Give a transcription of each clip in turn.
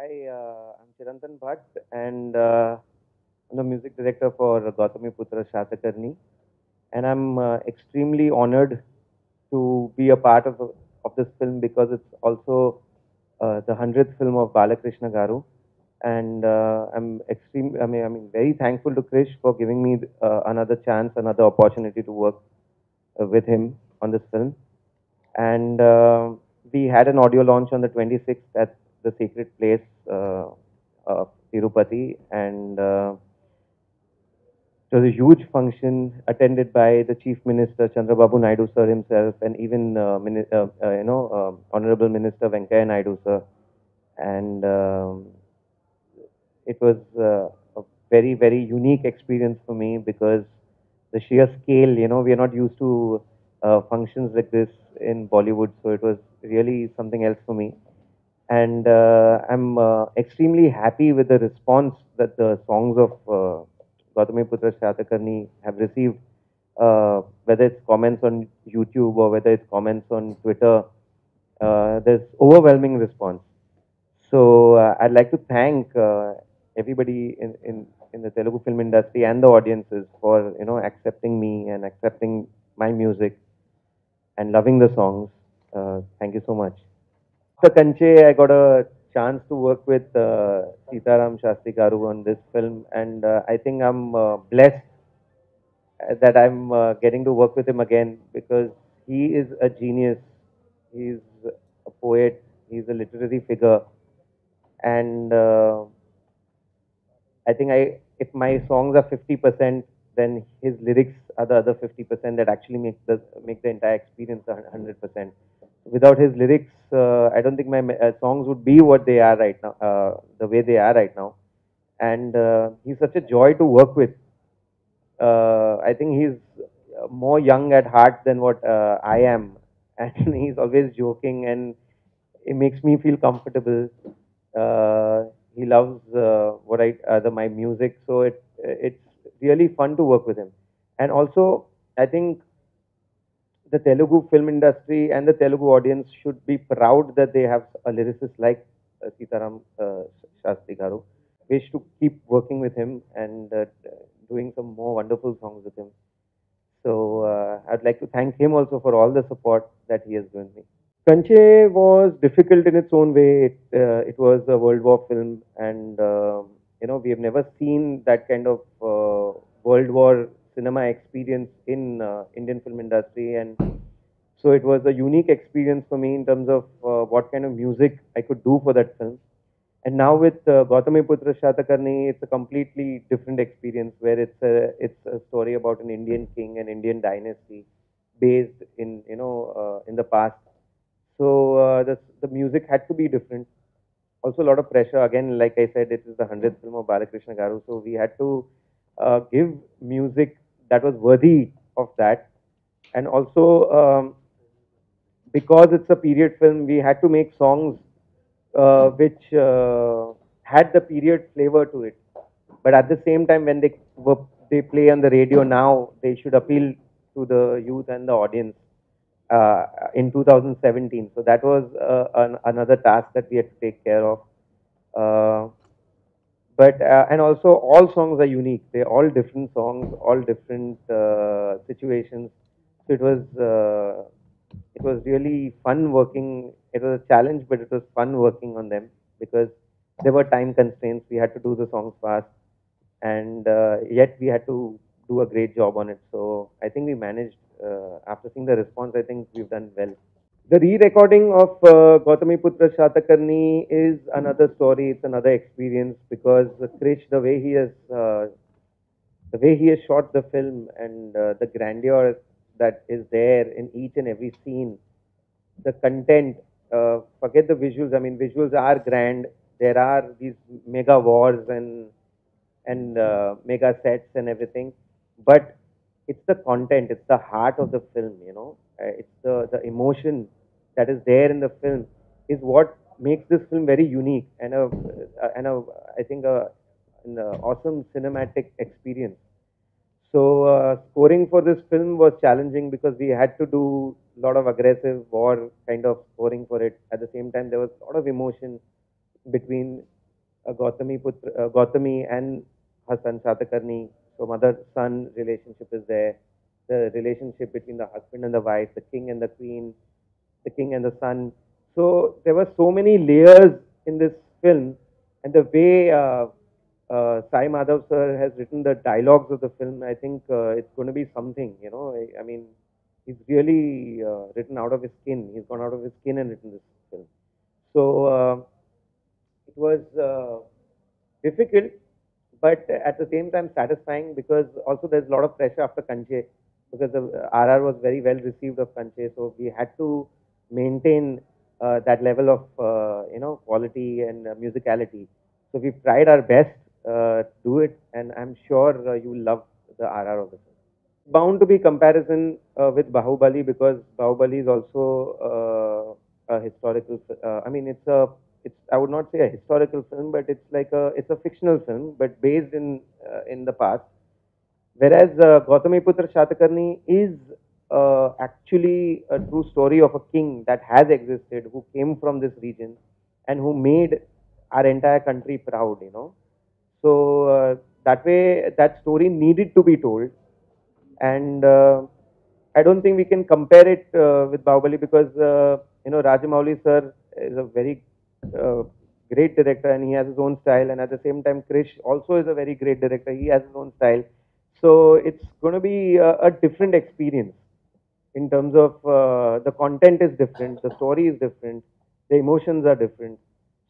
Hi, I'm Chirantan Bhatt, and I'm the music director for Gautamiputra Satakarni, and I'm extremely honored to be a part of this film because it's also the 100th film of Balakrishna Garu, and I'm very thankful to Krish for giving me another chance, another opportunity to work with him on this film. And we had an audio launch on the 26th at the Sacred Place of Tirupati, and it was a huge function attended by the Chief Minister Chandrababu Naidu sir himself, and even Honorable Minister Venkaiah Naidu sir. And it was a very unique experience for me because the sheer scale, we are not used to functions like this in Bollywood, so it was really something else for me. And I'm extremely happy with the response that the songs of Gautamiputra Satakarni have received, whether it's comments on YouTube or whether it's comments on Twitter. There's overwhelming response. So I'd like to thank everybody in the Telugu film industry and the audiences for accepting me and accepting my music and loving the songs. Thank you so much. After Kanche, I got a chance to work with Sitaram Shastri Garu on this film, and I think I'm blessed that I'm getting to work with him again because he is a genius. He's a poet. He's a literary figure, and I think if my songs are 50%, then his lyrics are the other 50% that actually make the entire experience 100%. Without his lyrics, I don't think my songs would be what they are right now, the way they are right now. And he's such a joy to work with. I think he's more young at heart than what I am, and he's always joking, and it makes me feel comfortable. He loves my music, so it's really fun to work with him. And also, I think the Telugu film industry and the Telugu audience should be proud that they have a lyricist like Sitaram Shastri Garu. Wish to keep working with him and doing some more wonderful songs with him. So I'd like to thank him also for all the support that he has given me. Kanche was difficult in its own way. It was a World War film, and we have never seen that kind of World War cinema experience in Indian film industry, and so it was a unique experience for me in terms of what kind of music I could do for that film. And now with Gautamiputra Satakarni, it's a completely different experience where it's a story about an Indian king, an Indian dynasty, based in in the past. So the music had to be different. Also, a lot of pressure. Again, like I said, it is the 100th film of Balakrishna Garu, so we had to give music that was worthy of that. And also, because it's a period film, we had to make songs which had the period flavor to it. But at the same time, when they play on the radio now, they should appeal to the youth and the audience in 2017. So that was another task that we had to take care of. Uh, but and also all songs are unique. They're all different songs, all different situations. So it was really fun working. It was a challenge, but it was fun working on them because there were time constraints. We had to do the songs fast, and yet we had to do a great job on it. So I think we managed. After seeing the response, I think we've done well. The re-recording of Gautamiputra Satakarni is another story. It's another experience because Krish, the way he has shot the film and the grandeur that is there in each and every scene, the content. Forget the visuals. I mean, visuals are grand. There are these mega wars and mega sets and everything, but it's the content. It's the heart of the film. It's the emotion that is there in the film is what makes this film very unique and I think an awesome cinematic experience. So scoring for this film was challenging because we had to do a lot of aggressive war kind of scoring for it. At the same time, there was a lot of emotion, between Gautami and her son Satakarni. So mother-son relationship is there. The relationship between the husband and the wife, the king and the queen, the king and the son. So there were so many layers in this film, and the way Sai Madhav sir has written the dialogues of the film, I think it's going to be something. I mean, he's really written out of his skin. He's gone out of his skin and written this film. So it was difficult, but at the same time satisfying because also there's a lot of pressure after Kanche because the RR was very well received of Kanche, so we had to maintain that level of quality and musicality. So we've tried our best to do it, and I'm sure you will love the RR of the film. Bound to be comparison with Bahubali because Bahubali is also a historical. I mean, it's I would not say a historical film, but it's a fictional film, but based in the past. Whereas Gautamiputra Satakarni is actually a true story of a king that has existed, who came from this region, and who made our entire country proud. So that way, that story needed to be told, and I don't think we can compare it with Bahubali because Rajamouli sir is a very uh, great director and he has his own style, and at the same time Krish also is a very great director. He has his own style, so it's going to be a different experience in terms of the content is different, the story is different, the emotions are different.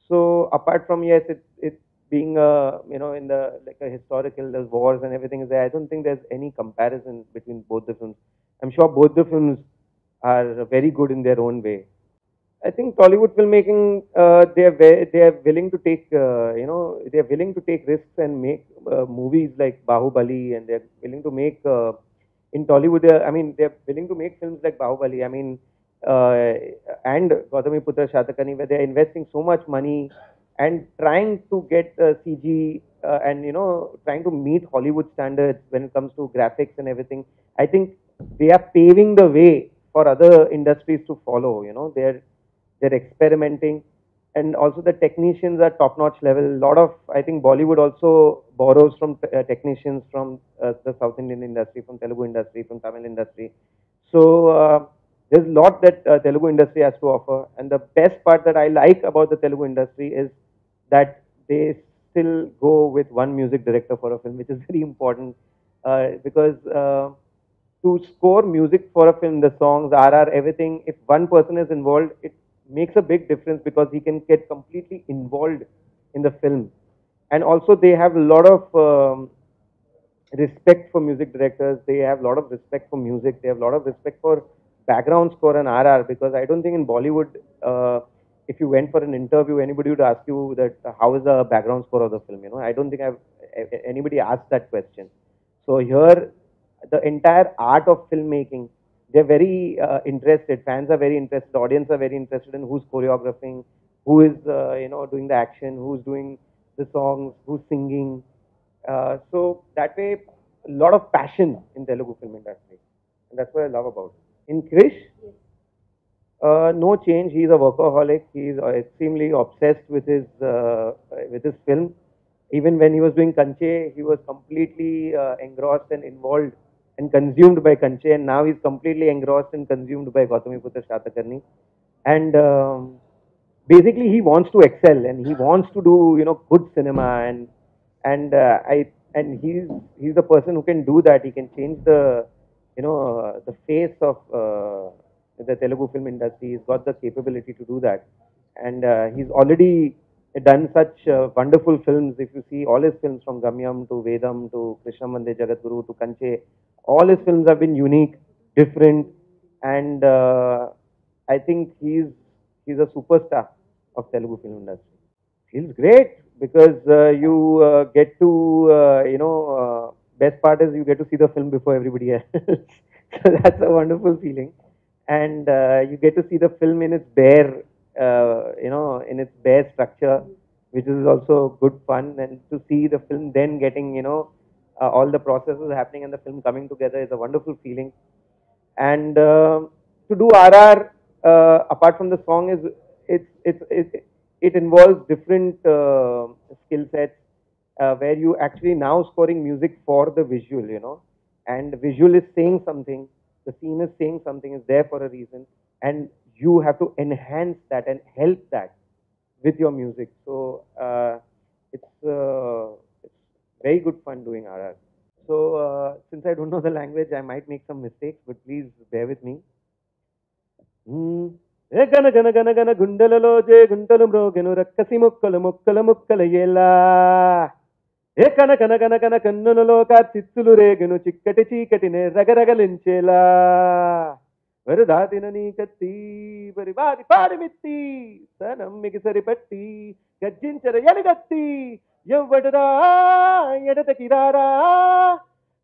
So apart from yes, it being in the like a historical, there's wars and everything is there. I don't think there's any comparison between both the films. I'm sure both the films are very good in their own way. I think Tollywood filmmaking, they are willing to take they are willing to take risks and make movies like Bahubali, and they're willing to make in Tollywood. I mean, they're willing to make films like Bahubali. I mean, uh, and Gautamiputra Satakarni, where they're investing so much money and trying to get CG and trying to meet Hollywood standards when it comes to graphics and everything. I think they are paving the way for other industries to follow. They're experimenting, and also the technicians are top-notch level. A lot of, I think, Bollywood also borrows from technicians from the South Indian industry, from Telugu industry, from Tamil industry. So there's a lot that Telugu industry has to offer, and the best part that I like about the Telugu industry is that they still go with one music director for a film, which is very important because to score music for a film, the songs, RR, everything, if one person is involved, it makes a big difference because he can get completely involved in the film. And also, they have a lot of respect for music directors. They have a lot of respect for music. They have a lot of respect for background score and RR because I don't think in Bollywood, if you went for an interview, anybody would ask you that how is the background score of the film. I don't think anybody asked that question. So here, the entire art of filmmaking, they're very interested. Fans are very interested. The audience are very interested in who's choreographing, who is doing the action, who's doing the songs, who's singing. So that way, a lot of passion in Telugu film industry, and that's what I love about it. In Krish, no change. He's a workaholic. He's extremely obsessed with his film. Even when he was doing Kanche, he was completely engrossed and involved and consumed by Kanche, and now he's completely engrossed and consumed by Gautamiputra Satakarni. And basically, he wants to excel and he wants to do good cinema, and he's the person who can do that. He can change the face of the Telugu film industry. He's got the capability to do that, and he's already done such wonderful films. If you see all his films from Gamyam to Vedam to Krishna Mande Jagadguru to Kanche, all his films have been unique, different, and I think he's a superstar of Telugu film industry. Feels great because you get to best part is you get to see the film before everybody else. So that's a wonderful feeling, and you get to see the film in its bare in its bare structure, which is also good fun, and to see the film then getting all the processes happening and the film coming together is a wonderful feeling. And to do RR apart from the song is it's it involves different skill sets where you actually now scoring music for the visual, and the visual is saying something, the scene is saying something, is there for a reason, and you have to enhance that and help that with your music. So it's very good fun doing RR. So since I don't know the language, I might make some mistakes, but please bear with me. Hmm. ఏ గన గన గన గన గుండెలలో జే గుంటలు మ్రోగెను రక్కసి ముక్కలు ముక్కలు ముక్కలు ఎలా ఏ కన కన కన కన కన్నులలో చిత్తులు రేగెను చిక్కటి చీకటినే రగరగలించేలా వరుదాదిన నీ కత్తి పరివాది పాడిమిత్తి సనమ్మికి సరిపట్టి గర్జించర ఎలుగత్తి ఎవ్వడురా ఎడతకి రారా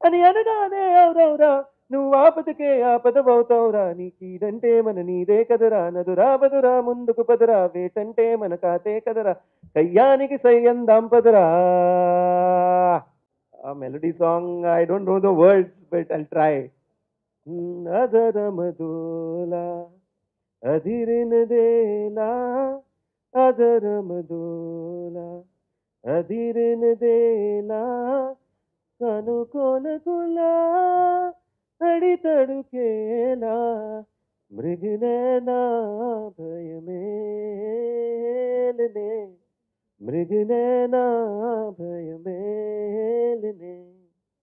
అని అనగానే ఎవరవురా నువ్వు ఆపదకే ఆపదవవుతావురా నీకీడంటే మన నీదే కదరా నదురా బదురా ముందుకు పదరా వేటంటే మన కాతే కదరా కయ్యానికి సయ్యందాం పదరా. A melody song, I don't know the words, but I'll try. Adara madula, adirinadela, adara madula, adirinadela, kanukonakula, aditadukela, mrignena bhayamelene. Mrignena bhayamelene.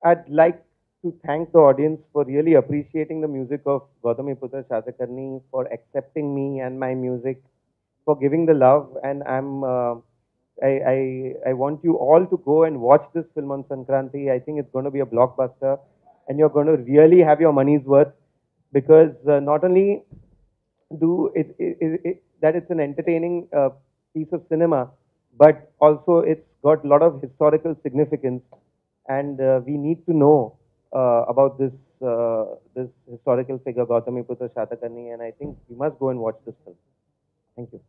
I'd like to thank the audience for really appreciating the music of Gautamiputra Satakarni, for accepting me and my music, for giving the love. And I want you all to go and watch this film on Sankranti. I think it's going to be a blockbuster, and you're going to really have your money's worth, because not only that it's an entertaining piece of cinema, but also it's got a lot of historical significance, and we need to know about this historical figure Gautamiputra Satakarni, and I think you must go and watch this film. Thank you.